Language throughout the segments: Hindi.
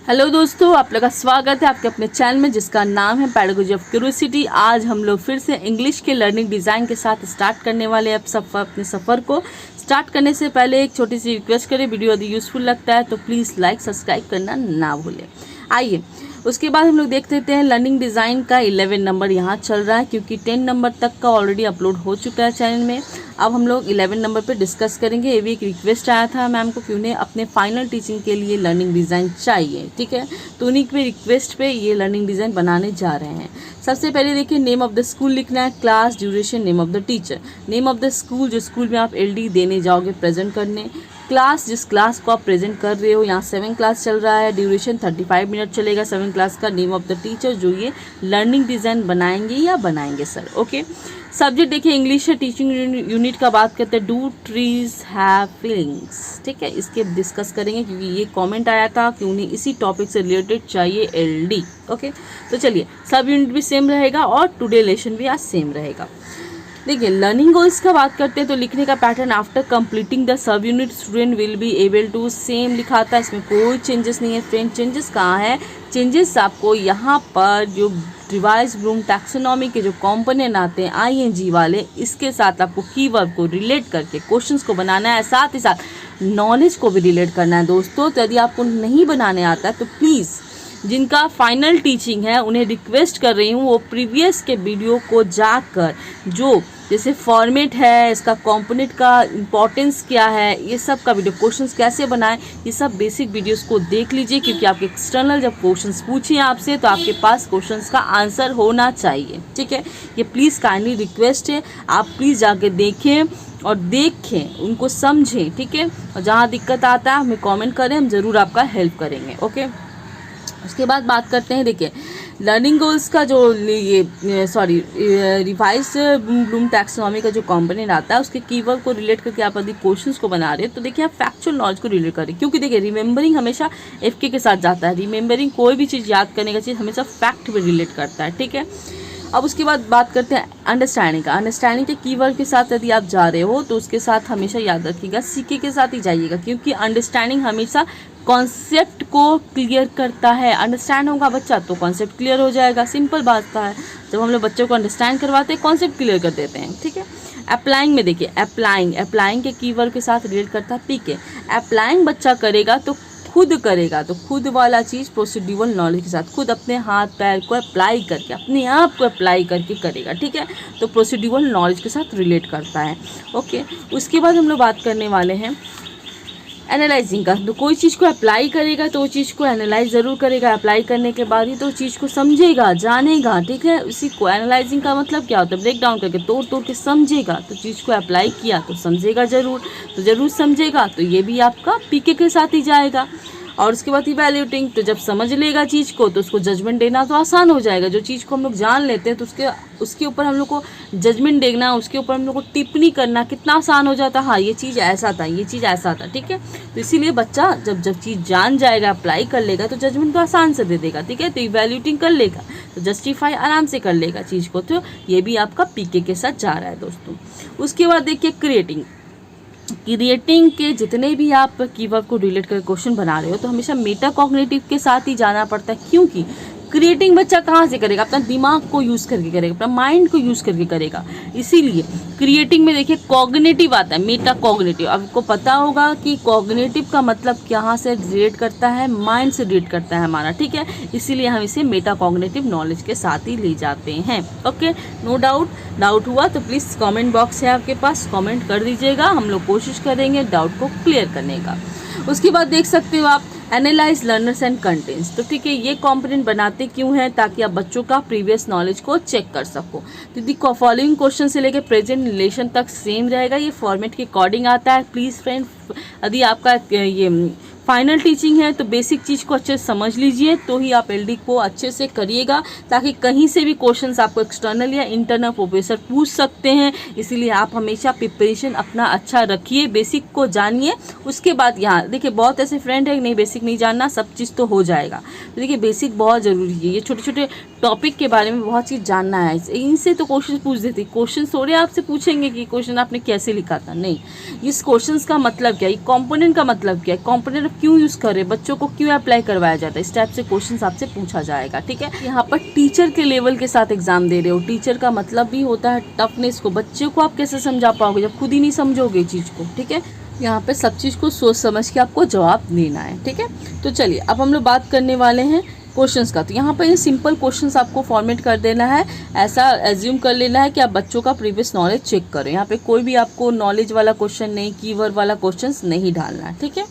हेलो दोस्तों, आप लोग का स्वागत है आपके अपने चैनल में जिसका नाम है पेडागोजी ऑफ क्यूरियोसिटी। आज हम लोग फिर से इंग्लिश के लर्निंग डिज़ाइन के साथ स्टार्ट करने वाले हैं अपने सफ़र को। स्टार्ट करने से पहले एक छोटी सी रिक्वेस्ट करें, वीडियो यदि यूज़फुल लगता है तो प्लीज़ लाइक सब्सक्राइब करना ना भूलें। आइए उसके बाद हम लोग देख लेते हैं लर्निंग डिज़ाइन का 11 नंबर यहाँ चल रहा है, क्योंकि 10 नंबर तक का ऑलरेडी अपलोड हो चुका है चैनल में। अब हम लोग 11 नंबर पे डिस्कस करेंगे। ये भी एक रिक्वेस्ट आया था मैम को कि उन्हें अपने फाइनल टीचिंग के लिए लर्निंग डिज़ाइन चाहिए, ठीक है। तो उन्हीं के रिक्वेस्ट पे ये लर्निंग डिज़ाइन बनाने जा रहे हैं। सबसे पहले देखिए, नेम ऑफ़ द स्कूल लिखना है, class, duration, name of the teacher. Name of the school, जो स्कूल में आप LD देने जाओगे प्रेजेंट करने। क्लास, जिस क्लास को आप प्रेजेंट कर रहे हो, यहाँ 7 क्लास चल रहा है। ड्यूरेशन 35 मिनट चलेगा 7 क्लास का। नेम ऑफ़ द टीचर, जो ये लर्निंग डिज़ाइन बनाएंगे या बनाएंगे सर, ओके। सब्जेक्ट देखिए इंग्लिश है। टीचिंग यूनिट का बात करते हैं, डू ट्रीज हैव फीलिंग्स, ठीक है। इसके डिस्कस करेंगे क्योंकि ये कमेंट आया था कि उन्हें इसी टॉपिक से रिलेटेड चाहिए LD, ओके। तो चलिए, सब यूनिट भी सेम रहेगा और टुडे लेसन भी आज सेम रहेगा। देखिए, लर्निंग गोल्स का बात करते हैं तो लिखने का pattern, after completing the sub unit student will be able to, same लिखा था, इसमें कोई चेंजेस नहीं है फ्रेंड। चेंजेस कहाँ है? चेंजेस आपको यहाँ पर जो रिवाइज ब्लूम टैक्सोनॉमी के जो कॉम्पोनेंट आते हैं ING वाले, इसके साथ आपको कीवर्ड को रिलेट करके क्वेश्चंस को बनाना है, साथ ही साथ नॉलेज को भी रिलेट करना है दोस्तों। तो यदि आपको नहीं बनाने आता है तो प्लीज़ जिनका फाइनल टीचिंग है उन्हें रिक्वेस्ट कर रही हूँ वो प्रीवियस के वीडियो को जाकर, जो जैसे फॉर्मेट है, इसका कंपोनेंट का इंपॉर्टेंस क्या है, ये सब का वीडियो, क्वेश्चंस कैसे बनाएं, ये सब बेसिक वीडियोस को देख लीजिए। क्योंकि आपके एक्सटर्नल जब क्वेश्चंस पूछें आपसे तो आपके पास क्वेश्चंस का आंसर होना चाहिए, ठीक है। ये प्लीज़ काइंडली रिक्वेस्ट है, आप प्लीज़ जाके देखें और देखें, उनको समझें, ठीक है। और जहाँ दिक्कत आता है हमें कॉमेंट करें, हम ज़रूर आपका हेल्प करेंगे, ओके। उसके बाद बात करते हैं, देखिए लर्निंग गोल्स का जो रिवाइज ब्लूम टैक्सोनॉमी का जो कंपोनेंट आता है उसके कीवर्ड को रिलेट करके आप यदि क्वेश्चंस को बना रहे हैं तो देखिए आप फैक्चुअल नॉलेज को रिलेट करें, क्योंकि देखिए रिमेंबरिंग हमेशा FK के साथ जाता है। रिमेंबरिंग कोई भी चीज़ याद करने का चीज़ हमेशा फैक्ट में रिलेट करता है, ठीक है। अब उसके बाद बात करते हैं अंडरस्टैंडिंग का। अंडरस्टैंडिंग के कीवर्ड के साथ यदि आप जा रहे हो तो उसके साथ हमेशा याद रखिएगा CK के साथ ही जाइएगा, क्योंकि अंडरस्टैंडिंग हमेशा कॉन्सेप्ट को क्लियर करता है। अंडरस्टैंड होगा बच्चा तो कॉन्सेप्ट क्लियर हो जाएगा, सिंपल बात है। जब हम लोग बच्चों को अंडरस्टैंड करवाते हैं कॉन्सेप्ट क्लियर कर देते हैं, ठीक है। अप्लाइंग में देखिए, अप्लाइंग के कीवर्ड के साथ रिलेट करता है PK। अप्लाइंग बच्चा करेगा तो खुद करेगा, तो खुद वाला चीज़ प्रोसीड्यूरल नॉलेज के साथ, खुद अपने हाथ पैर को अप्लाई करके, अपने आप को अप्लाई करके करेगा, ठीक है। तो प्रोसीड्यूरल नॉलेज के साथ रिलेट करता है, ओके। उसके बाद हम लोग बात करने वाले हैं एनालाइजिंग का। तो कोई चीज़ को अप्लाई करेगा तो वो चीज़ को एनालाइज ज़रूर करेगा, अप्लाई करने के बाद ही तो चीज़ को समझेगा, जानेगा, ठीक है। उसी को एनालाइजिंग का मतलब क्या होता है? ब्रेक डाउन करके, तोड़ तोड़ के समझेगा। तो चीज़ को अप्लाई किया तो समझेगा ज़रूर, तो ज़रूर समझेगा, तो ये भी आपका PK के साथ ही जाएगा। और उसके बाद इवैल्यूएटिंग, तो जब समझ लेगा चीज़ को तो उसको जजमेंट देना तो आसान हो जाएगा। जो चीज़ को हम लोग जान लेते हैं तो उसके ऊपर हम लोग को जजमेंट देना, उसके ऊपर हम लोग को टिप्पणी करना कितना आसान हो जाता है। हाँ, ये चीज़ ऐसा था, ये चीज़ ऐसा था, ठीक है। तो इसीलिए बच्चा जब चीज़ जान जाएगा, अप्लाई कर लेगा तो जजमेंट तो आसान से दे देगा, ठीक है। तो इवैल्यूएटिंग कर लेगा तो जस्टिफाई आराम से कर लेगा चीज़ को, तो ये भी आपका PK के साथ जा रहा है दोस्तों। उसके बाद देखिए क्रिएटिंग के जितने भी आप कीवर्ड को रिलेट कर क्वेश्चन बना रहे हो तो हमेशा मेटा कॉग्निटिव के साथ ही जाना पड़ता है, क्योंकि क्रिएटिंग बच्चा कहाँ से करेगा? अपना दिमाग को यूज़ करके करेगा, अपना माइंड को यूज़ करके करेगा। इसीलिए क्रिएटिंग में देखिए कॉग्निटिव आता है, मेटा कॉग्निटिव। आपको पता होगा कि कॉग्निटिव का मतलब कहाँ से रिलेट करता है? माइंड से रिलेट करता है हमारा, ठीक है। इसीलिए हम इसे मेटा कॉग्निटिव नॉलेज के साथ ही ले जाते हैं, ओके। नो डाउट हुआ तो प्लीज़ कमेंट बॉक्स है आपके पास, कमेंट कर दीजिएगा, हम लोग कोशिश करेंगे डाउट को क्लियर करने का। उसके बाद देख सकते हो आप एनालाइज लर्नर्स एंड कंटेंट्स। तो ठीक है, ये कंपोनेंट बनाते क्यों हैं? ताकि आप बच्चों का प्रीवियस नॉलेज को चेक कर सको। तो यदि फॉलोइंग क्वेश्चन से लेकर प्रेजेंट रिलेशन तक सेम रहेगा, ये फॉर्मेट के अकॉर्डिंग आता है। प्लीज़ फ्रेंड, यदि आपका ये फाइनल टीचिंग है तो बेसिक चीज़ को अच्छे से समझ लीजिए, तो ही आप LD को अच्छे से करिएगा, ताकि कहीं से भी क्वेश्चंस आपको एक्सटर्नल या इंटरनल प्रोफेसर पूछ सकते हैं। इसीलिए आप हमेशा प्रिपरेशन अपना अच्छा रखिए, बेसिक को जानिए। उसके बाद यहाँ देखिए बहुत ऐसे फ्रेंड है नहीं बेसिक नहीं जानना, सब चीज़ तो हो जाएगा। तो देखिए बेसिक बहुत ज़रूरी है, ये छोटे छोटे टॉपिक के बारे में बहुत चीज़ जानना है। इनसे तो क्वेश्चन पूछ देते, क्वेश्चन थोड़े आपसे पूछेंगे कि क्वेश्चन आपने कैसे लिखा था, नहीं। इस क्वेश्चन का मतलब क्या है, कंपोनेंट का मतलब क्या है, कंपोनेंट क्यों यूज़ कर रहे हैं, बच्चों को क्यों अप्लाई करवाया जाता है, इस टाइप से क्वेश्चन आपसे पूछा जाएगा। ठीक है, यहाँ पर टीचर के लेवल के साथ एग्जाम दे रहे हो। टीचर का मतलब भी होता है टफनेस को। बच्चे को आप कैसे समझा पाओगे जब खुद ही नहीं समझोगे चीज़ को। ठीक है, यहाँ पे सब चीज़ को सोच समझ के आपको जवाब देना है। ठीक है, तो चलिए अब हम लोग बात करने वाले हैं क्वेश्चंस का। तो यहाँ पर ये सिंपल क्वेश्चंस आपको फॉर्मेट कर देना है। ऐसा एज्यूम कर लेना है कि आप बच्चों का प्रीवियस नॉलेज चेक करें। यहाँ पे कोई भी आपको नॉलेज वाला क्वेश्चन नहीं, कीवर्ड वाला क्वेश्चंस नहीं डालना है। ठीक है,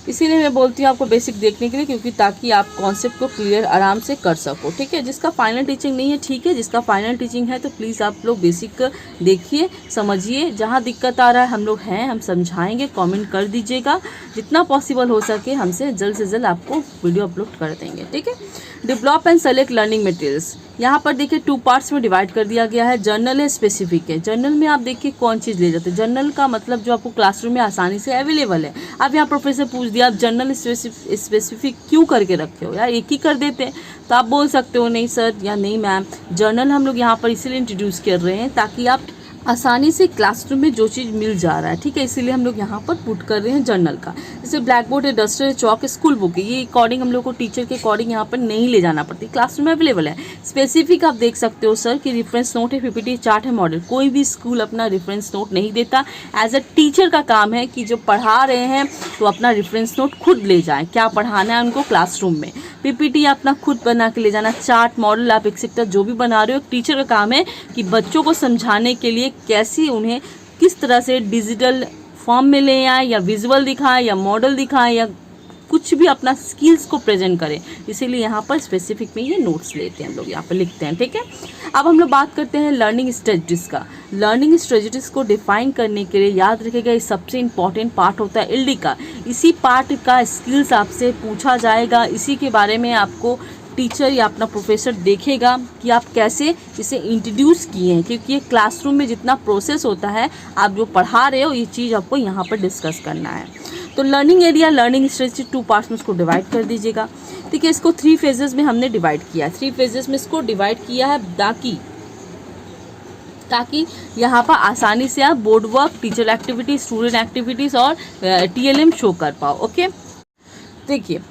इसीलिए मैं बोलती हूँ आपको बेसिक देखने के लिए, क्योंकि ताकि आप कॉन्सेप्ट को क्लियर आराम से कर सको। ठीक है, जिसका फाइनल टीचिंग नहीं है ठीक है, जिसका फाइनल टीचिंग है तो प्लीज़ आप लोग बेसिक देखिए, समझिए। जहाँ दिक्कत आ रहा है हम लोग हैं, हम समझाएंगे, कमेंट कर दीजिएगा। जितना पॉसिबल हो सके हमसे जल्द से जल्द आपको वीडियो अपलोड कर देंगे। ठीक है, develop and select learning materials. यहाँ पर देखिए 2 पार्ट्स में डिवाइड कर दिया गया है। जर्नल है, स्पेसिफिक है। जर्नल में आप देखिए कौन चीज़ ले जाते हैं। जर्नल का मतलब जो आपको क्लासरूम में आसानी से अवेलेबल है। अब यहाँ प्रोफेसर पूछ दिया आप जर्नल स्पेसिफिक क्यों करके रखे हो, यार एक ही कर देते हैं। तो आप बोल सकते हो नहीं सर या नहीं मैम, जर्नल हम लोग यहाँ पर इसीलिए इंट्रोड्यूस कर रहे हैं ताकि आप आसानी से क्लासरूम में जो चीज़ मिल जा रहा है। ठीक है, इसीलिए हम लोग यहाँ पर पुट कर रहे हैं जर्नल का। जैसे ब्लैक बोर्ड है, डस्टर है, चौक है, स्कूल बुक है, ये अकॉर्डिंग हम लोग को टीचर के अकॉर्डिंग यहाँ पर नहीं ले जाना पड़ती, क्लासरूम में अवेलेबल है। स्पेसिफिक आप देख सकते हो सर कि रेफरेंस नोट है, पीपीटी चार्ट है, मॉडल। कोई भी स्कूल अपना रेफरेंस नोट नहीं देता। एज अ टीचर का काम है कि जो पढ़ा रहे हैं तो अपना रेफरेंस नोट खुद ले जाएँ, क्या पढ़ाना है उनको क्लासरूम में। पीपीटी अपना खुद बना के ले जाना, चार्ट, मॉडल आप एक्सेट्रा जो भी बना रहे हो, टीचर का काम है कि बच्चों को समझाने के लिए कैसे उन्हें किस तरह से डिजिटल फॉर्म में ले आए, या विजुअल दिखाएं, या मॉडल दिखाएं, या कुछ भी अपना स्किल्स को प्रेजेंट करें। इसीलिए यहाँ पर स्पेसिफिक में ये नोट्स लेते हैं हम लोग, यहाँ पर लिखते हैं। ठीक है, अब हम लोग बात करते हैं लर्निंग स्ट्रेटजीज का। लर्निंग स्ट्रेटजीज को डिफाइन करने के लिए याद रखिएगा ये सबसे इंपॉर्टेंट पार्ट होता है एलडी का। इसी पार्ट का स्किल्स आपसे पूछा जाएगा, इसी के बारे में आपको टीचर या अपना प्रोफेसर देखेगा कि आप कैसे इसे इंट्रोड्यूस किए हैं, क्योंकि ये क्लासरूम में जितना प्रोसेस होता है आप जो पढ़ा रहे हो ये चीज़ आपको यहाँ पर डिस्कस करना है। तो learning area, learning strategy 2 parts में इसको डिवाइड कर दीजिएगा। ठीक है, इसको 3 फेजेस में हमने डिवाइड किया है। 3 फेजेस में इसको डिवाइड किया है ताकि यहाँ पर आसानी से आप board work, teacher activities, student activities और TLM शो कर पाओ। ओके, देखिए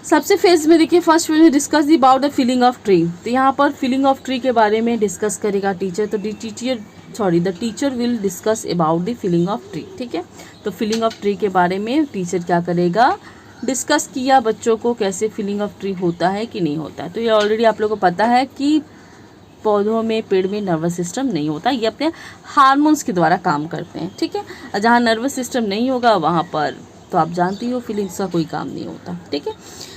सबसे फेज में देखिए फर्स्ट फेज में discuss the about the feeling of tree. तो यहाँ पर फीलिंग ऑफ ट्री के बारे में डिस्कस करेगा टीचर। तो the teacher will discuss about the feeling of tree. ठीक है, तो फीलिंग ऑफ ट्री के बारे में टीचर क्या करेगा, डिस्कस किया बच्चों को कैसे फीलिंग ऑफ ट्री होता है कि नहीं होता है। तो ये ऑलरेडी आप लोगों को पता है कि पौधों में, पेड़ में नर्वस सिस्टम नहीं होता, ये अपने हार्मोन्स के द्वारा काम करते हैं। ठीक है, जहाँ नर्वस सिस्टम नहीं होगा वहाँ पर तो आप जानती हो फीलिंग्स का कोई काम नहीं होता। ठीक है,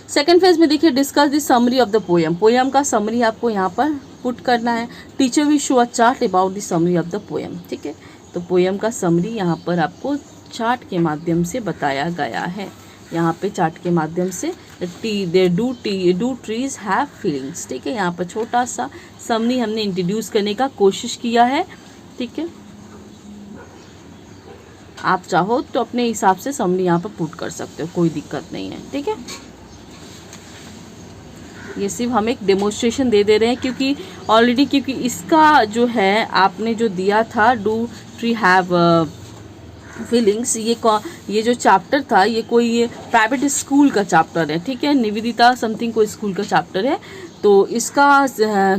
सेकंड फेज में देखिए discuss the summary of the poem. Poem का समरी आपको यहाँ पर पुट करना है। Teacher will show a chart about the summary of the poem. ठीक है, तो पोएम का समरी यहाँ पर आपको चार्ट के माध्यम से बताया गया है। यहाँ पे चार्ट के माध्यम से डू ट्रीज हैव फीलिंग्स। ठीक है, यहाँ पर छोटा सा समरी हमने इंट्रोड्यूस करने का कोशिश किया है। ठीक है, आप चाहो तो अपने हिसाब से समरी यहाँ पर पुट कर सकते हो, कोई दिक्कत नहीं है। ठीक है, ये सिर्फ हम एक डेमोन्स्ट्रेशन दे रहे हैं क्योंकि इसका जो है आपने जो दिया था डू ट्री हैव फीलिंग्स, ये जो चैप्टर था ये कोई प्राइवेट स्कूल का चैप्टर है। ठीक है, निवेदिता समथिंग कोई स्कूल का चैप्टर है। तो इसका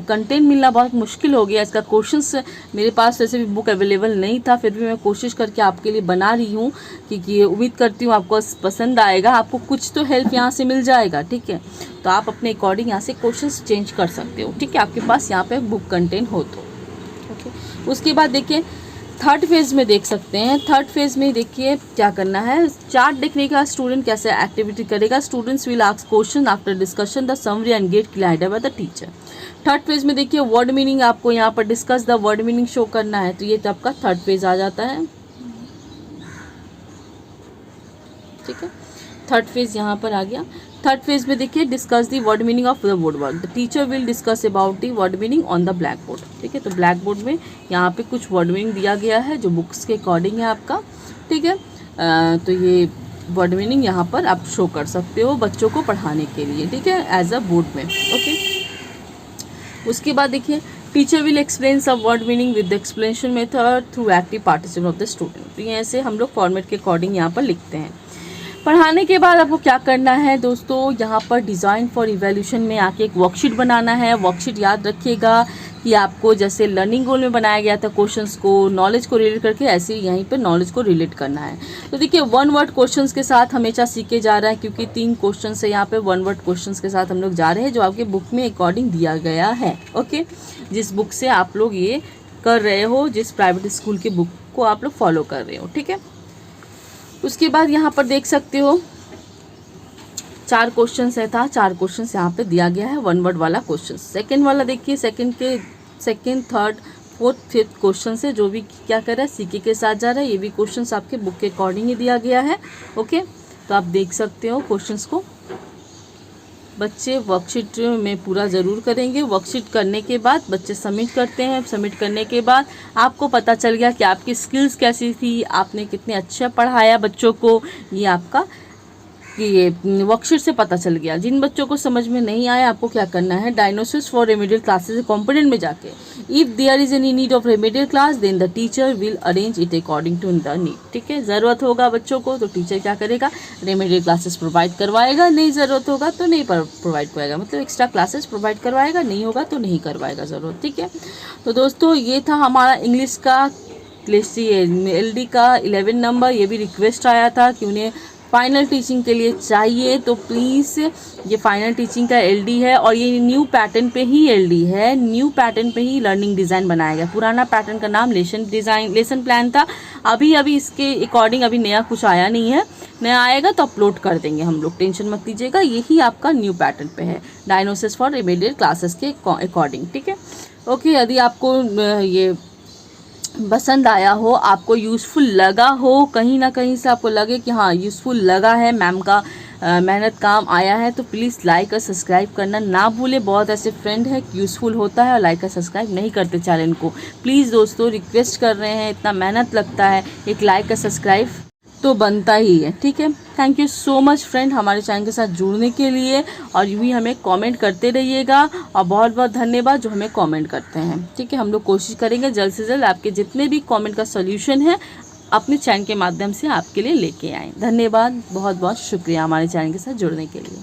कंटेंट मिलना बहुत मुश्किल हो गया। इसका क्वेश्चंस मेरे पास वैसे भी बुक अवेलेबल नहीं था, फिर भी मैं कोशिश करके आपके लिए बना रही हूँ क्योंकि उम्मीद करती हूँ आपको पसंद आएगा, आपको कुछ तो हेल्प यहाँ से मिल जाएगा। ठीक है, तो आप अपने अकॉर्डिंग यहाँ से क्वेश्चंस चेंज कर सकते हो। ठीक है, आपके पास यहाँ पे बुक कंटेंट हो तो। ओके, उसके बाद देखिए थर्ड फेज में देख सकते हैं। थर्ड फेज में देखिए क्या करना है, चार्ट देखने का स्टूडेंट कैसे एक्टिविटी करेगा। Students will ask question after discussion the summary and get clear by the teacher. Third phase में देखिए वर्ड मीनिंग आपको यहाँ पर discuss the word meaning show करना है। तो ये तो आपका थर्ड फेज आ जाता है। ठीक है, थर्ड फेज यहाँ पर आ गया। थर्ड फेज में देखिए discuss the word meaning of the word work. The teacher will discuss about the word meaning on the black board. ठीक है, तो ब्लैक बोर्ड में यहाँ पे कुछ वर्ड मीनिंग दिया गया है जो बुक्स के अकॉर्डिंग है आपका। ठीक है, तो ये वर्ड मीनिंग यहाँ पर आप शो कर सकते हो बच्चों को पढ़ाने के लिए। ठीक है, एज अ बोर्ड में। ओके, उसके बाद देखिए टीचर विल एक्सप्लेन सब word meaning with the explanation method through active participation of the student. तो ये ऐसे हम लोग फॉर्मेट के अकॉर्डिंग यहाँ पर लिखते हैं। पढ़ाने के बाद आपको क्या करना है दोस्तों, यहाँ पर डिज़ाइन फॉर इवैल्यूएशन में आके एक वर्कशीट बनाना है। वर्कशीट याद रखिएगा कि आपको जैसे लर्निंग गोल में बनाया गया था क्वेश्चंस को, नॉलेज को रिलेट करके, ऐसे ही यहीं पे नॉलेज को रिलेट करना है। तो देखिए वन वर्ड क्वेश्चंस के साथ हमेशा सीखे जा रहा है, क्योंकि 3 क्वेश्चन है यहाँ पे वन वर्ड क्वेश्चंस के साथ हम लोग जा रहे हैं, जो आपके बुक में अकॉर्डिंग दिया गया है। ओके, जिस बुक से आप लोग ये कर रहे हो, जिस प्राइवेट स्कूल की बुक को आप लोग फॉलो कर रहे हो, ठीक है। उसके बाद यहाँ पर देख सकते हो 4 क्वेश्चन है था, 4 क्वेश्चन यहाँ पे दिया गया है वन वर्ड वाला क्वेश्चन। सेकंड वाला देखिए, second, third, fourth, fifth question से जो भी क्या कर रहा है सीके के साथ जा रहा है। ये भी क्वेश्चन आपके बुक के अकॉर्डिंग ही दिया गया है। ओके, तो आप देख सकते हो क्वेश्चंस को। बच्चे वर्कशीट में पूरा ज़रूर करेंगे। वर्कशीट करने के बाद बच्चे सबमिट करते हैं। सबमिट करने के बाद आपको पता चल गया कि आपकी स्किल्स कैसी थी, आपने कितने अच्छा पढ़ाया बच्चों को, ये आपका ये वर्कशीट से पता चल गया। जिन बच्चों को समझ में नहीं आया, आपको क्या करना है, diagnosis for remedial classes component में जाके if there is any need of remedial class then the teacher will arrange it according to the need. ठीक है, ज़रूरत होगा बच्चों को तो टीचर क्या करेगा, रेमेडियल क्लासेस प्रोवाइड करवाएगा। नहीं ज़रूरत होगा तो नहीं प्रोवाइड करवाएगा, मतलब एक्स्ट्रा क्लासेस प्रोवाइड करवाएगा, नहीं होगा तो नहीं करवाएगा ज़रूरत। ठीक है, तो दोस्तों ये था हमारा इंग्लिश का LD का 11 नंबर। ये भी रिक्वेस्ट आया था कि उन्हें फाइनल टीचिंग के लिए चाहिए, तो प्लीज़ ये फाइनल टीचिंग का LD है और ये न्यू पैटर्न पे ही LD है, न्यू पैटर्न पे ही लर्निंग डिज़ाइन बनाया गया। पुराना पैटर्न का नाम लेसन प्लान था। अभी इसके अकॉर्डिंग अभी नया कुछ आया नहीं है, नया आएगा तो अपलोड कर देंगे हम लोग, टेंशन मत लीजिएगा। यही आपका न्यू पैटर्न पे है, डायग्नोसिस फॉर रेमेडियल क्लासेस के अकॉर्डिंग। ठीक है, ओके, यदि आपको ये पसंद आया हो, आपको यूज़फुल लगा हो, कहीं ना कहीं से आपको लगे कि हाँ यूज़फुल लगा है, मैम का मेहनत काम आया है, तो प्लीज़ लाइक और सब्सक्राइब करना ना भूलें। बहुत ऐसे फ्रेंड हैं यूज़फुल होता है और लाइक और सब्सक्राइब नहीं करते चैनल को। प्लीज़ दोस्तों रिक्वेस्ट कर रहे हैं, इतना मेहनत लगता है, एक लाइक और सब्सक्राइब तो बनता ही है। ठीक है, thank you so much friend हमारे चैनल के साथ जुड़ने के लिए, और यूँ ही हमें कमेंट करते रहिएगा। और बहुत बहुत धन्यवाद जो हमें कमेंट करते हैं। ठीक है, हम लोग कोशिश करेंगे जल्द से जल्द आपके जितने भी कमेंट का सॉल्यूशन है अपने चैनल के माध्यम से आपके लिए लेके आएँ। धन्यवाद, बहुत बहुत शुक्रिया हमारे चैनल के साथ जुड़ने के लिए।